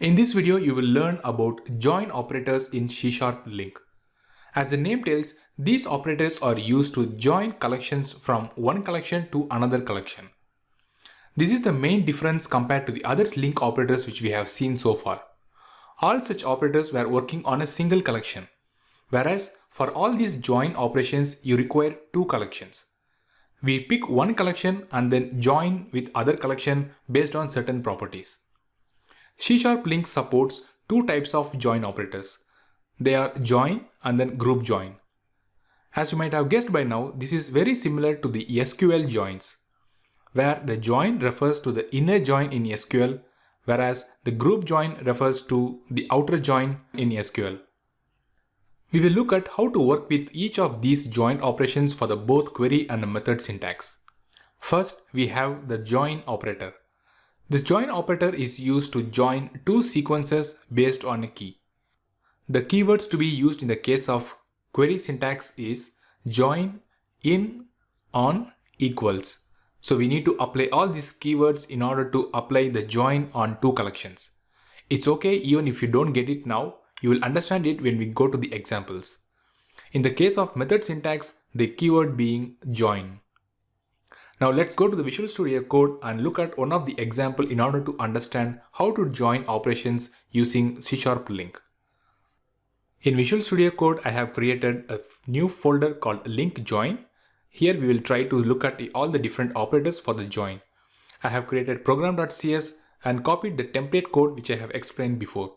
In this video, you will learn about join operators in C#LINQ. As the name tells, these operators are used to join collections from one collection to another collection. This is the main difference compared to the other LINQ operators which we have seen so far. All such operators were working on a single collection, whereas for all these join operations, you require two collections. We pick one collection and then join with other collection based on certain properties. C#LINQ supports two types of join operators. They are join and then group join. As you might have guessed by now, this is very similar to the SQL joins, where the join refers to the inner join in SQL, whereas the group join refers to the outer join in SQL. We will look at how to work with each of these join operations for the both query and method syntax. First, we have the join operator. This join operator is used to join two sequences based on a key. The keywords to be used in the case of query syntax is join, in, on, equals. So we need to apply all these keywords in order to apply the join on two collections. It's okay even if you don't get it now, you will understand it when we go to the examples. In the case of method syntax, the keyword being join. Now let's go to the Visual Studio Code and look at one of the example in order to understand how to join operations using C#LINQ. In Visual Studio Code, I have created a new folder called LINQ Join. Here we will try to look at all the different operators for the join. I have created program.cs and copied the template code which I have explained before.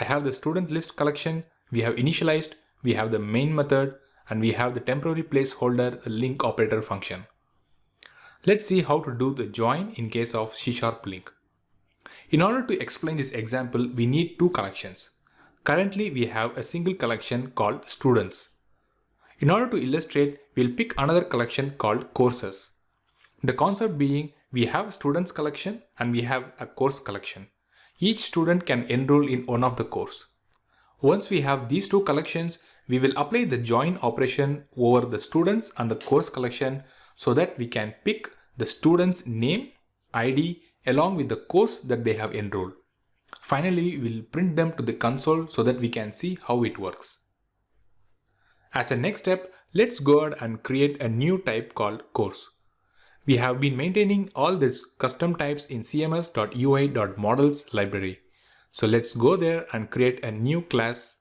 I have the student list collection, we have initialized, we have the main method, and we have the temporary placeholder LINQ operator function. Let's see how to do the join in case of C#LINQ. In order to explain this example, we need two collections. Currently, we have a single collection called students. In order to illustrate, we'll pick another collection called courses. The concept being, we have a students collection and we have a course collection. Each student can enroll in one of the course. Once we have these two collections, we will apply the join operation over the students and the course collection so that we can pick the student's name, ID along with the course that they have enrolled. Finally, we'll print them to the console so that we can see how it works. As a next step, let's go ahead and create a new type called course. We have been maintaining all these custom types in cms.ui.models library. So let's go there and create a new class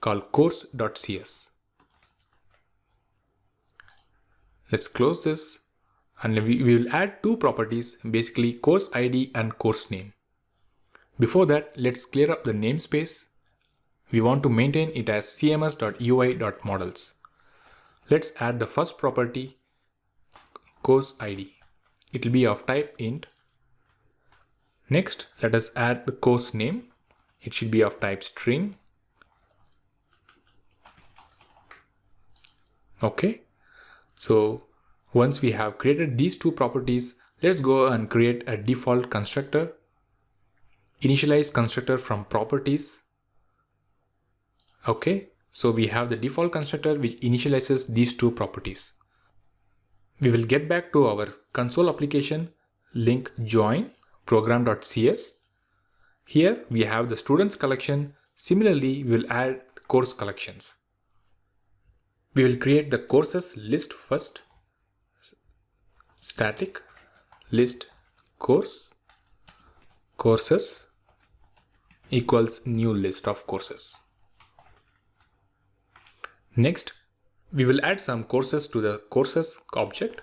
called course.cs. Let's close this and we will add two properties, basically course ID and course name. Before that, let's clear up the namespace. We want to maintain it as cms.ui.models. Let's add the first property, course ID. It will be of type int. Next, let us add the course name. It should be of type string. Okay. So once we have created these two properties, let's go and create a default constructor. Initialize constructor from properties. Okay, so we have the default constructor which initializes these two properties. We will get back to our console application, LINQ Join, program.cs. Here we have the students collection. Similarly, we will add course collections. We will create the courses list first. Static list course courses equals new list of courses. Next, we will add some courses to the courses object.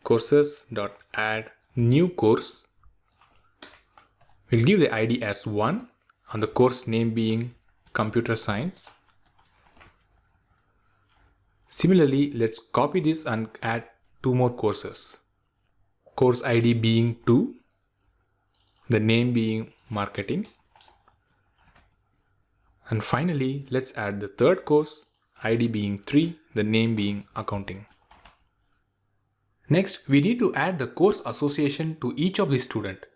Courses.add new course. We'll give the ID as 1 and the course name being computer science. Similarly, let's copy this and add two more courses. Course ID being 2, the name being marketing. And finally, let's add the third course, ID being 3, the name being accounting. Next, we need to add the course association to each of the student.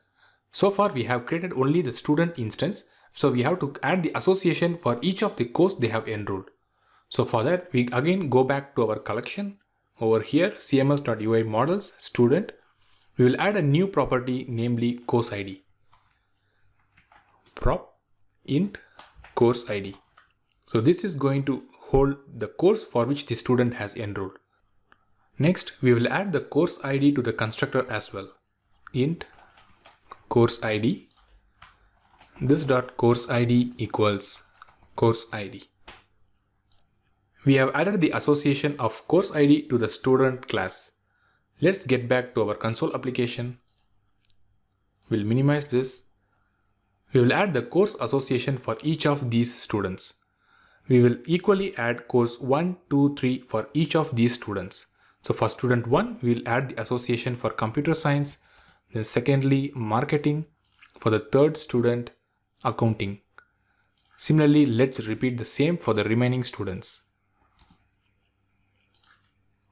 So far, we have created only the student instance. So we have to add the association for each of the course they have enrolled. So for that, we again go back to our collection. Over here, cms.ui models student. We will add a new property, namely course ID. prop int course ID. So this is going to hold the course for which the student has enrolled. Next, we will add the course ID to the constructor as well. Int course ID. This dot course ID equals course ID. We have added the association of course ID to the student class. Let's get back to our console application. We'll minimize this. We will add the course association for each of these students. We will equally add course 1, 2, 3 for each of these students. So for student 1, we will add the association for computer science. Then secondly, marketing. For the third student, accounting. Similarly, let's repeat the same for the remaining students.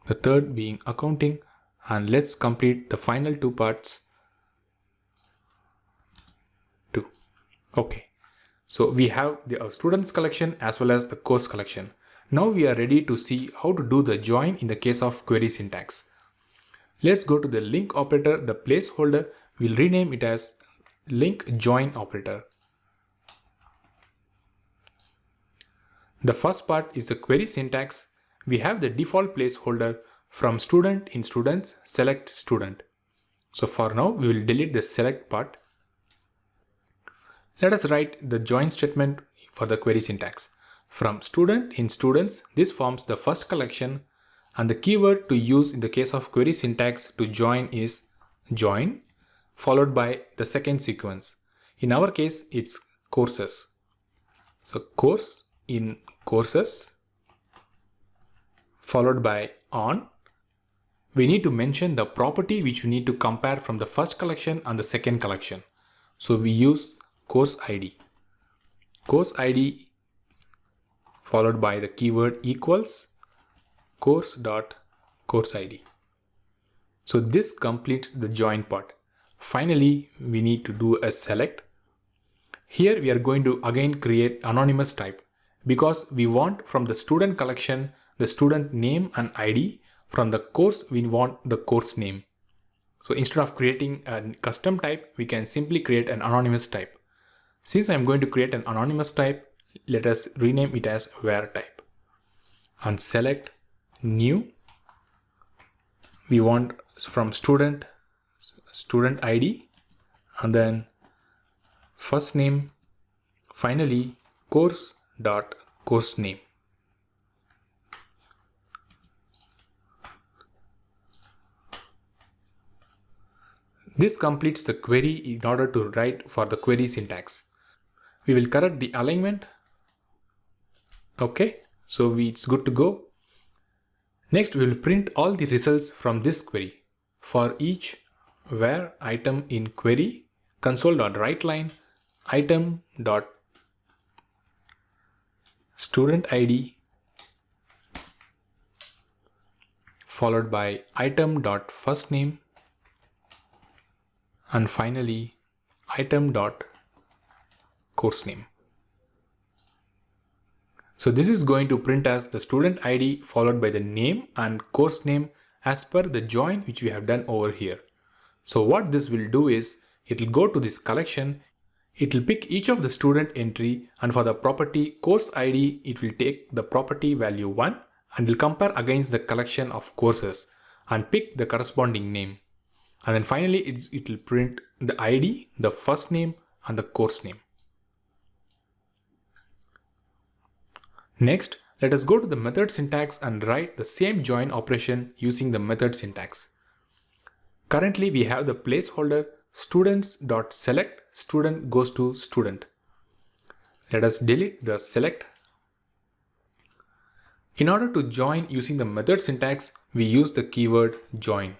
The third being accounting, and let's complete the final two parts too. Okay, so we have the students collection as well as the course collection. Now we are ready to see how to do the join in the case of query syntax. Let's go to the LINQ operator, the placeholder. We'll rename it as LINQ Join operator. The first part is the query syntax. We have the default placeholder from student in students select student. So for now we will delete the select part. Let us write the join statement for the query syntax. From student in students, this forms the first collection, and the keyword to use in the case of query syntax to join is join followed by the second sequence. In our case it's courses. So course in courses followed by on. We need to mention the property which we need to compare from the first collection and the second collection. So we use course ID. Course ID followed by the keyword equals course dot course ID. So this completes the join part. Finally, we need to do a select. Here we are going to again create anonymous type because we want from the student collection the student name and ID. From the course we want the course name. So instead of creating a custom type, we can simply create an anonymous type. Since I'm going to create an anonymous type, let us rename it as var type and select new. We want from student ID and then first name, finally course dot course name. This completes the query in order to write for the query syntax. We will correct the alignment. Okay, so it's good to go. Next, we will print all the results from this query. For each var item in query, console.writeLine item dot student ID followed by item dot first name and finally item dot course name. So this is going to print as the student ID followed by the name and course name as per the join which we have done over here. So what this will do is it will go to this collection, it will pick each of the student entry, and for the property course ID it will take the property value 1 and will compare against the collection of courses and pick the corresponding name. And then finally it will print the ID, the first name and the course name. Next, let us go to the method syntax and write the same join operation using the method syntax. Currently we have the placeholder students.select student goes to student. Let us delete the select. In order to join using the method syntax, we use the keyword join.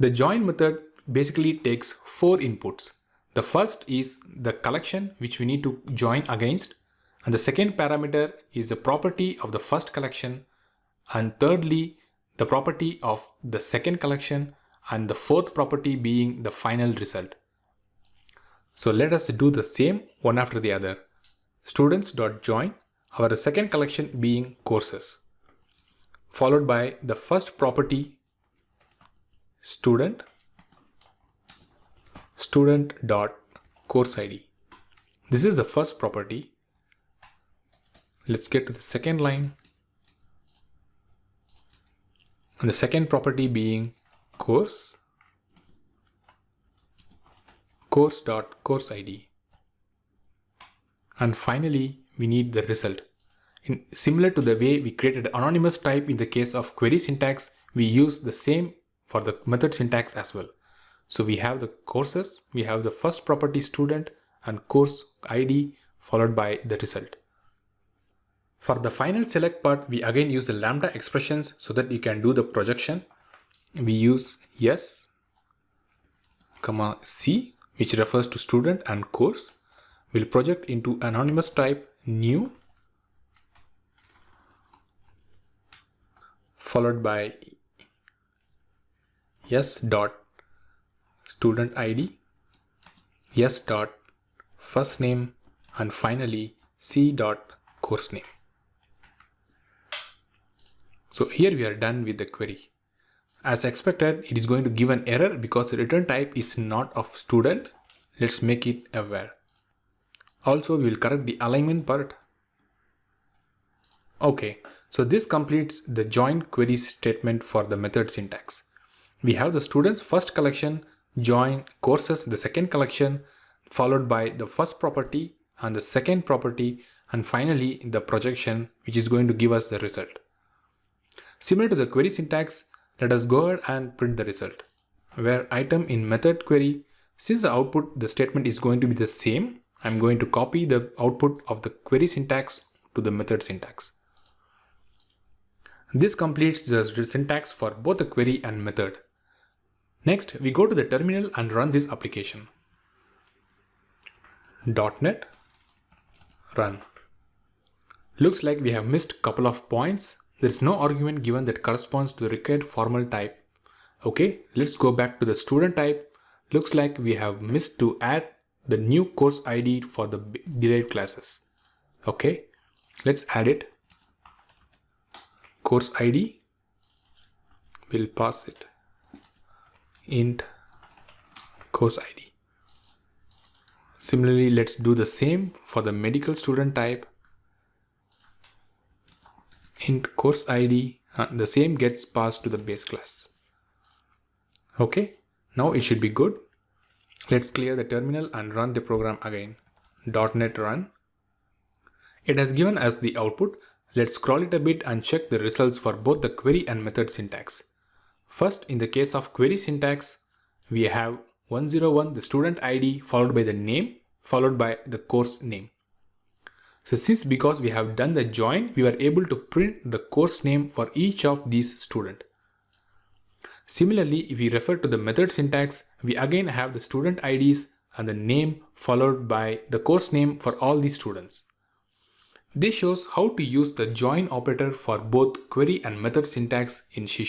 The join method basically takes 4 inputs. The first is the collection which we need to join against, and the second parameter is the property of the first collection, and thirdly the property of the second collection, and the fourth property being the final result. So let us do the same one after the other. Students.join, our second collection being courses, followed by the first property student student.course ID. This is the first property. Let's get to the second line. And the second property being course.course ID. And finally, we need the result. Similar to the way we created anonymous type in the case of query syntax, we use the same for the method syntax as well. So we have the courses, we have the first property student and course ID followed by the result. For the final select part, we again use the lambda expressions so that you can do the projection. We use yes, comma C, which refers to student and course. We'll project into anonymous type new followed by yes dot student ID, yes dot first name, and finally C dot course name. So here we are done with the query. As expected, it is going to give an error because the return type is not of student. Let's make it aware. Also, we will correct the alignment part. Okay, so this completes the join query statement for the method syntax. We have the students first collection, join courses the second collection, followed by the first property and the second property, and finally the projection, which is going to give us the result. Similar to the query syntax, let us go ahead and print the result. Where item in method query, since the output, the statement is going to be the same, I'm going to copy the output of the query syntax to the method syntax. This completes the syntax for both the query and method. Next, we go to the terminal and run this application. .NET run. Looks like we have missed a couple of points. There is no argument given that corresponds to the required formal type. Okay, let's go back to the student type. Looks like we have missed to add the new course ID for the derived classes. Okay, let's add it. Course ID, we'll pass it int course ID. Similarly, let's do the same for the medical student type. Int course ID, the same gets passed to the base class. Okay, now it should be good. Let's clear the terminal and run the program again. .NET run. It has given us the output. Let's scroll it a bit and check the results for both the query and method syntax. First, in the case of query syntax, we have 101 the student ID followed by the name followed by the course name. So because we have done the join, we were able to print the course name for each of these students. Similarly, if we refer to the method syntax, we again have the student IDs and the name followed by the course name for all these students. This shows how to use the join operator for both query and method syntax in C#.